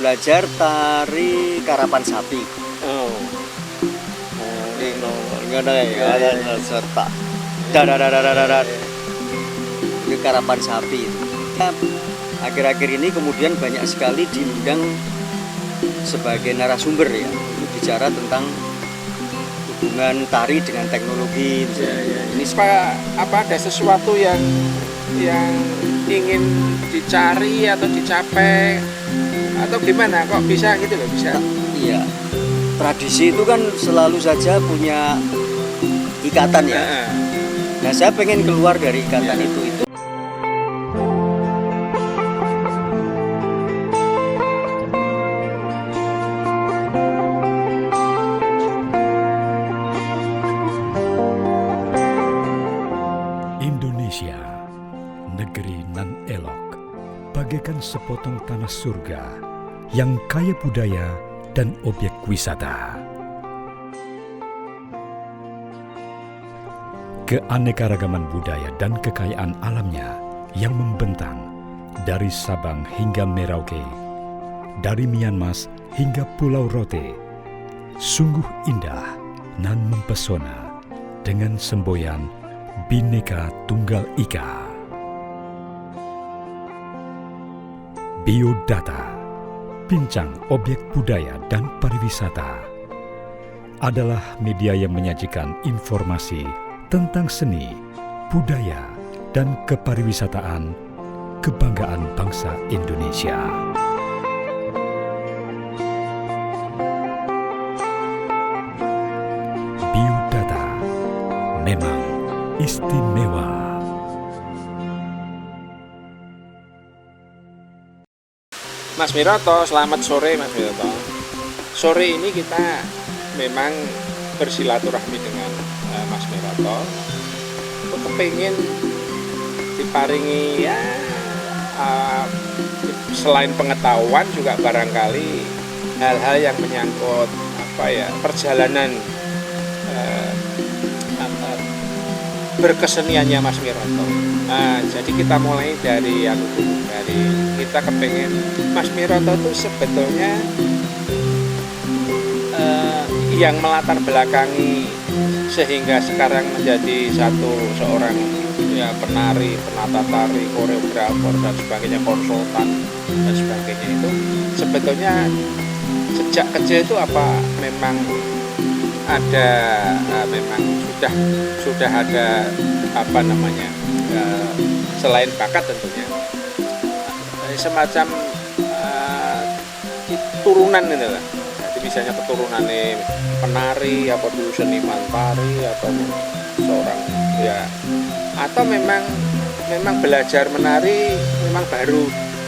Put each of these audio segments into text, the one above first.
belajar tari karapan sapi. Oh. Ngono ya, serta. Dadadadadadad. Itu karapan sapi. Akhir-akhir ini kemudian banyak sekali diundang sebagai narasumber ya, untuk bicara tentang hubungan tari dengan teknologi. Ini apa ada sesuatu yang ingin dicari atau dicapai atau gimana kok bisa gitu loh, bisa? Iya. Tradisi itu kan selalu saja punya ikatan ya. Nah, saya pengen keluar dari ikatan itu. Indonesia, negeri nan elok, bagaikan sepotong tanah surga yang kaya budaya dan objek wisata. Keanekaragaman budaya dan kekayaan alamnya yang membentang dari Sabang hingga Merauke, dari Myanmar hingga Pulau Rote, sungguh indah nan mempesona dengan semboyan Bhinneka Tunggal Ika. Biodata, bincang objek budaya dan pariwisata, adalah media yang menyajikan informasi tentang seni, budaya, dan kepariwisataan kebanggaan bangsa Indonesia. Biodata memang istimewa. Mas Miroto, selamat sore Mas Miroto. Sore ini kita memang bersilaturahmi dengan Mas Miroto. Aku kepingin diparingi ya selain pengetahuan juga barangkali hal-hal yang menyangkut perjalanan berkeseniannya Mas Miroto. Nah, jadi kita mulai dari kita kepengen Mas Miroto itu sebetulnya yang melatar belakangi sehingga sekarang menjadi seorang ya penari, penata tari, koreografer dan sebagainya, konsultan dan sebagainya, itu sebetulnya sejak kecil itu apa memang ada memang sudah ada selain bakat tentunya semacam turunan ini lah. Jadi misalnya keturunannya penari apa dulu seniman tari atau seorang ya, atau memang belajar menari memang baru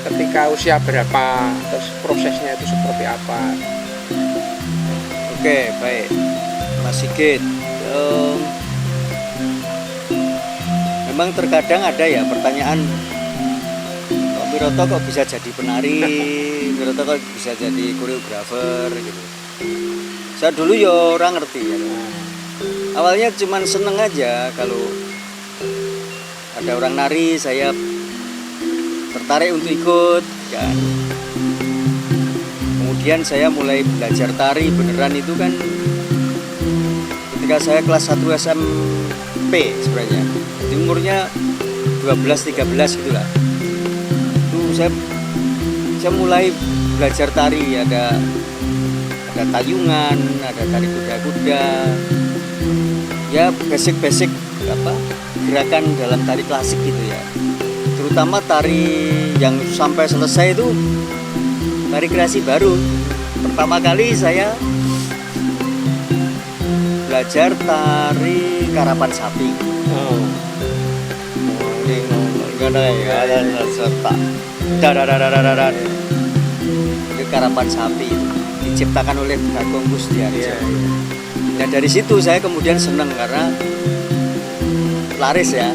ketika usia berapa, terus prosesnya itu seperti apa? Oke, baik Mas Sigit. Memang terkadang ada ya pertanyaan, kok Miroto kok bisa jadi penari, Miroto kok bisa jadi koreografer gitu. Saya dulu ya orang ngerti ya. Awalnya cuman seneng aja kalau ada orang nari, saya tertarik untuk ikut kan. Kemudian saya mulai belajar tari beneran itu kan ketika saya kelas 1 SMP sebenarnya. Di umurnya 12-13 gitulah. Itu saya mulai belajar tari, ada tayungan, ada tari kuda-kuda. Ya basic gerakan dalam tari klasik gitu ya. Terutama tari yang sampai selesai itu tari kreasi baru. Pertama kali saya belajar tari karapan sapi. Serta dadadadadadad. Itu karapan sapi diciptakan oleh Bagong Kusdiarjo. Nah dari situ saya kemudian senang karena laris ya.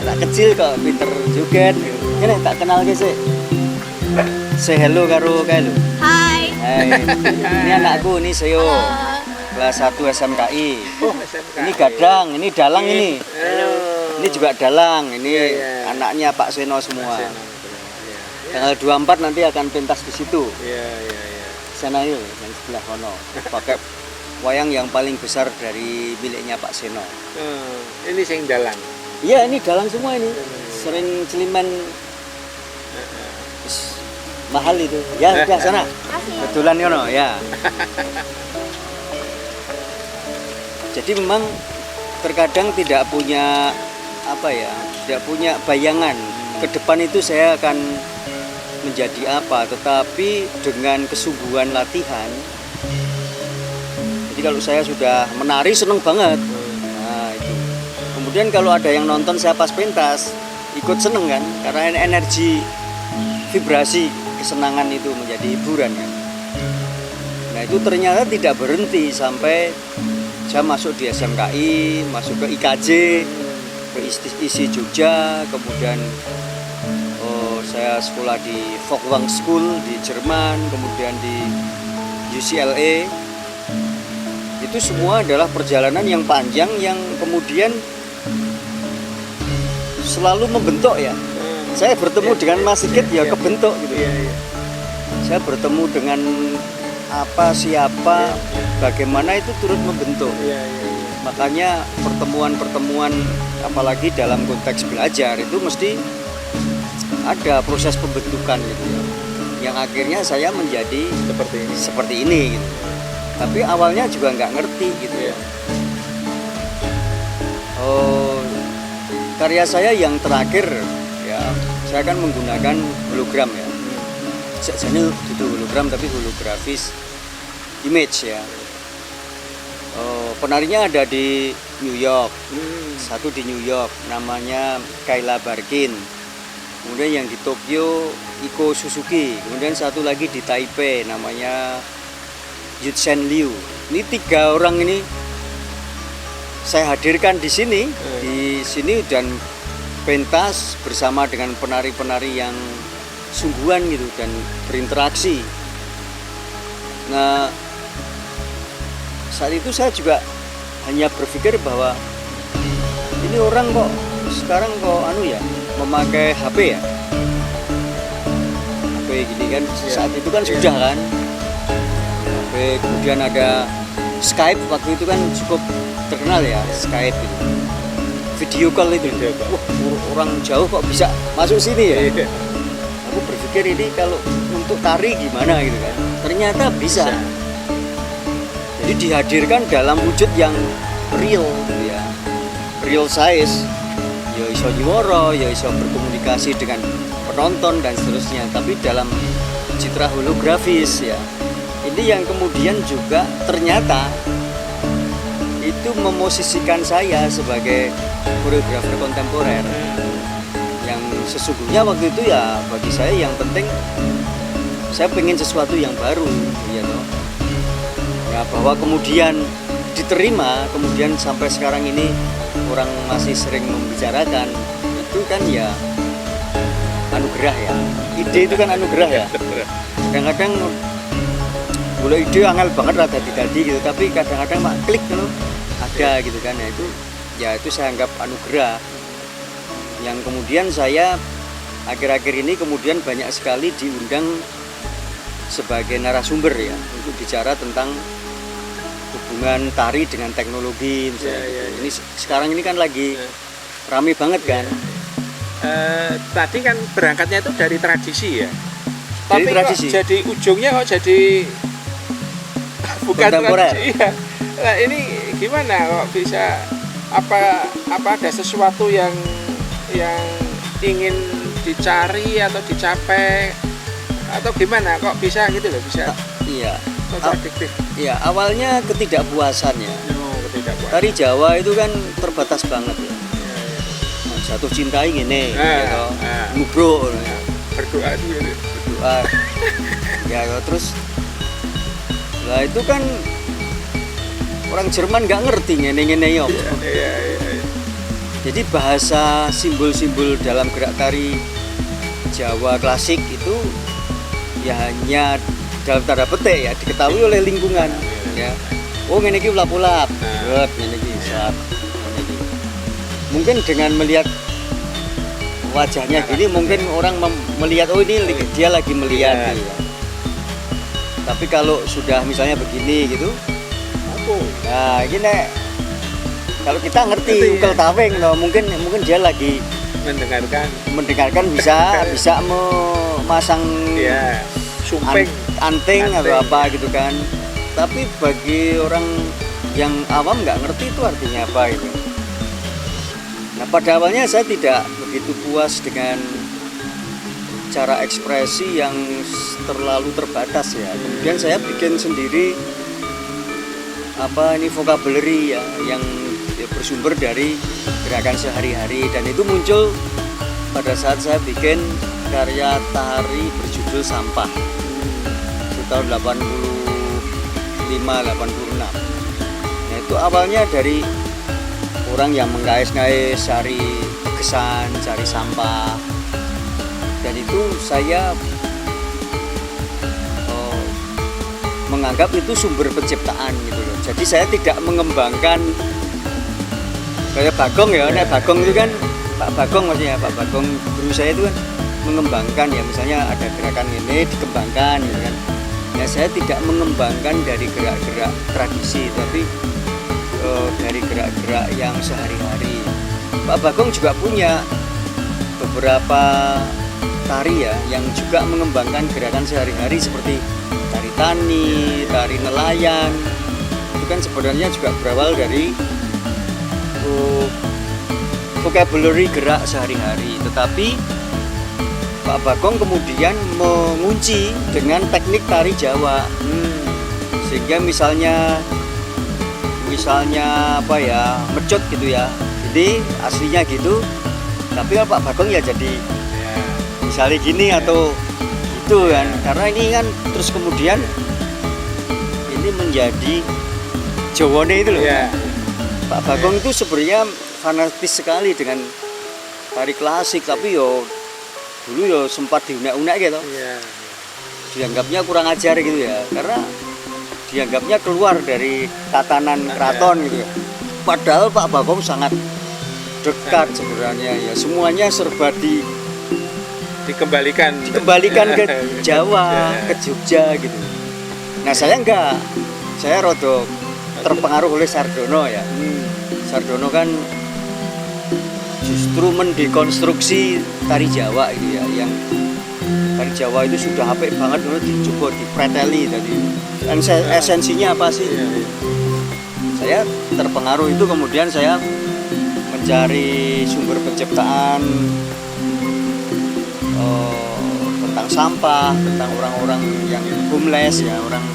Anak kecil kok pinter joget. Ini tak kenal ke sih. Say hello karo kae lho. Hai. Ini anakku, ini Seo. Kelas 1 SMKI. Oh, SMKI. Ini Gadang, ini Dalang ini. Halo. Ini juga Dalang, ini anaknya Pak Seno semua. Tanggal 24 nanti akan pentas di situ. Iya. Sana yuk, yang sebelah kono. Pakai wayang yang paling besar dari miliknya Pak Seno. Ini sing dalang. Iya, ini dalang semua ini. Sering celiman mahal itu. Ya, udah sana. Kebetulan kono, ya. Jadi memang terkadang tidak punya tidak punya bayangan ke depan itu saya akan menjadi apa, tetapi dengan kesungguhan latihan. Jadi kalau saya sudah menari seneng banget. Nah, itu. Kemudian kalau ada yang nonton saya pas pentas, ikut seneng kan, karena energi vibrasi kesenangan itu menjadi hiburan kan. Nah, itu ternyata tidak berhenti sampai saya masuk di SMKI, masuk ke IKJ, ke ISI Jogja, kemudian saya sekolah di Folkwang School di Jerman, kemudian di UCLA. Itu semua adalah perjalanan yang panjang yang kemudian selalu membentuk ya. Saya bertemu dengan Mas Sigit ya kebentuk gitu. Saya bertemu dengan siapa, bagaimana itu turut membentuk. Makanya pertemuan-pertemuan apalagi dalam konteks belajar itu mesti ada proses pembentukan gitu ya. Yang akhirnya saya menjadi seperti ini gitu. Tapi awalnya juga nggak ngerti gitu ya. Karya saya yang terakhir ya, saya akan menggunakan hologram ya. Sebenarnya itu hologram tapi holografis image ya. Penarinya ada di New York, satu di New York namanya Kayla Barkin, kemudian yang di Tokyo Iko Suzuki, kemudian satu lagi di Taipei namanya Yutsen Liu. Ini 3 orang ini saya hadirkan di sini dan pentas bersama dengan penari-penari yang sungguhan gitu dan berinteraksi. Nah, saat itu saya juga hanya berpikir bahwa ini orang kok sekarang memakai HP ya. HP gini kan saat itu kan sudah kan. HP kemudian ada Skype waktu itu kan cukup terkenal ya, Skype itu. Video call itu. Wah, orang jauh kok bisa masuk sini ya. Aku berpikir ini kalau untuk tari gimana gitu kan. Ternyata bisa. Jadi dihadirkan dalam wujud yang real gitu ya. Real size. Ya iso nyuwara, ya iso berkomunikasi dengan penonton dan seterusnya, tapi dalam citra holografis ya. Ini yang kemudian juga ternyata itu memosisikan saya sebagai koreografer kontemporer. Yang sesungguhnya waktu itu ya bagi saya yang penting saya pengen sesuatu yang baru ya toh. Ya, bahwa kemudian diterima, kemudian sampai sekarang ini orang masih sering membicarakan, itu kan ya anugerah ya. Ide itu kan anugerah ya. Kadang-kadang boleh ide angel banget lah tadi gitu, tapi kadang-kadang mak klik gitu ada gitu kan. Ya itu saya anggap anugerah. Yang kemudian saya akhir-akhir ini kemudian banyak sekali diundang sebagai narasumber ya untuk bicara tentang hubungan tari dengan teknologi misalnya. Ini sekarang ini kan lagi rame banget kan. Tadi kan berangkatnya itu dari tradisi ya. Dari Tapi tradisi. Kok jadi ujungnya kok jadi bukan tradisi ya. Nah, ini gimana kok bisa apa ada sesuatu yang ingin dicari atau dicapai atau gimana kok bisa gitu loh, bisa Iya. kontradiktif. Iya, awalnya ketidakpuasan ya. Ketidakpuasan. Tari Jawa itu kan terbatas banget ya. Jatuh cintai gini, gitu. Ngubruk, Berdoa itu ya. berdoa. Ya terus, lah itu kan orang Jerman nggak ngerti ngene yo. Iya. Jadi bahasa simbol-simbol dalam gerak tari Jawa klasik itu ya hanya dalam tanda petik ya diketahui oleh lingkungan ya. Oh ngene iki ulap-ulap. Ngene iki sat. Mungkin dengan melihat wajahnya gini mungkin orang melihat oh ini dia lagi melihat Iya. gitu ya. Tapi kalau sudah misalnya begini gitu, Apa? nah gini kalau kita ngerti Ngerti, ukel ya. taweng no, mungkin dia lagi Mendengarkan bisa memasang ya sumping anting atau Anting. apa gitu kan. Tapi bagi orang yang awam nggak ngerti itu artinya apa itu. Nah pada awalnya saya tidak begitu puas dengan cara ekspresi yang terlalu terbatas ya. Kemudian saya bikin sendiri vocabulary ya yang bersumber dari gerakan sehari-hari, dan itu muncul pada saat saya bikin karya tari berjudul Sampah itu tahun 85-86. Nah itu awalnya dari orang yang mengais-ngais cari kesan, cari sampah, dan itu saya menganggap itu sumber penciptaan gitu loh. Jadi saya tidak mengembangkan kayak Bagong ya, nek Bagong itu kan Pak Bagong maksudnya Pak Bagong guru saya itu kan mengembangkan ya, misalnya ada gerakan ini dikembangkan gitu kan. Ya saya tidak mengembangkan dari gerak-gerak tradisi, tapi dari gerak-gerak yang sehari-hari. Pak Bagong juga punya beberapa tari ya yang juga mengembangkan gerakan sehari-hari seperti tari tani, tari nelayan. Itu kan sebenarnya juga berawal dari vocabulary gerak sehari-hari, tetapi Pak Bagong kemudian mengunci dengan teknik tari Jawa. Sehingga misalnya mecut gitu ya, jadi aslinya gitu, tapi kalau Pak Bagong ya jadi misalnya gini atau itu kan, karena ini kan terus kemudian ini menjadi Jawane itu loh. Pak Bagong itu sebenarnya fanatis sekali dengan tari klasik, tapi dulu sempat diunek-unek gitu. Dianggapnya kurang ajar gitu ya, karena dianggapnya keluar dari tatanan keraton gitu ya. Padahal Pak Bagong sangat dekat sebenarnya ya, semuanya serba dikembalikan ke Jawa, ke Jogja gitu. Nah saya enggak, saya rodok terpengaruh oleh Sardono ya. Sardono kan justru mendekonstruksi tari Jawa gitu ya, yang tari Jawa itu sudah apik banget dulu dicoba dipreteli tadi. Dan esensinya apa sih? Saya terpengaruh itu, kemudian saya mencari sumber penciptaan tentang sampah, tentang orang-orang yang homeless ya, orang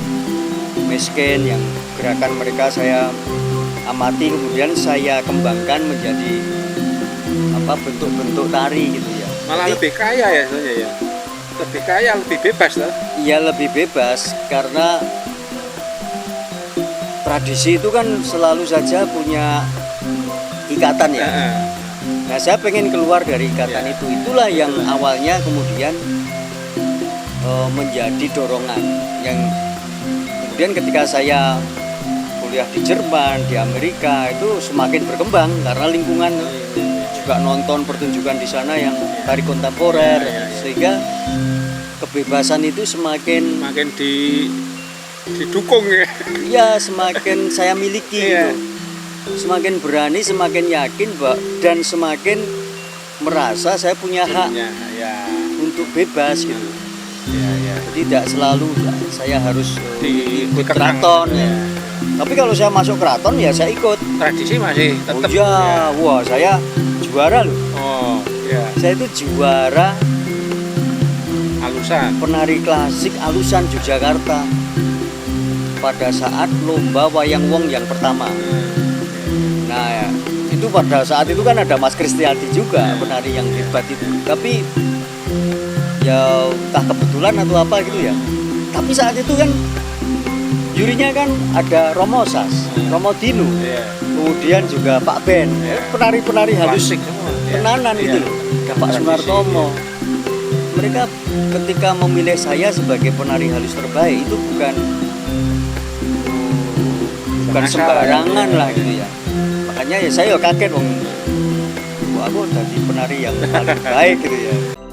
miskin yang gerakan mereka saya amati, kemudian saya kembangkan menjadi bentuk-bentuk tari gitu ya. Malah lebih kaya ya sebenarnya ya. Lebih kaya, lebih bebas lah. Iya lebih bebas, karena tradisi itu kan selalu saja punya ikatan ya. Nah saya pengen keluar dari ikatan itu. Itulah yang awalnya kemudian menjadi dorongan yang kemudian ketika saya kuliah di Jerman, di Amerika itu semakin berkembang karena lingkungan juga nonton pertunjukan di sana yang tari kontemporer, sehingga kebebasan itu semakin didukung ya. Iya, semakin saya miliki gitu. Semakin berani, semakin yakin dan semakin merasa saya punya hak untuk bebas gitu. Jadi tidak selalu saya harus ikut keraton ya. Tapi kalau saya masuk keraton ya saya ikut. Tradisi masih tetap. Wah saya juara loh. Saya itu juara alusan penari klasik alusan Yogyakarta pada saat lomba Wayang Wong yang pertama. Nah ya, itu pada saat itu kan ada Mas Kristiadi juga, penari yang hebat itu. Tapi ya entah kebetulan atau apa gitu ya. Tapi saat itu kan jurinya kan ada Romo Sas, Romo Dinu, kemudian juga Pak Ben, penari-penari halus tenanan gitu loh. Ada Pak Sunartomo. Mereka ketika memilih saya sebagai penari halus terbaik itu bukan sembarangan lah gitu ya. Makanya ya saya kaget aku jadi penari yang paling baik gitu ya.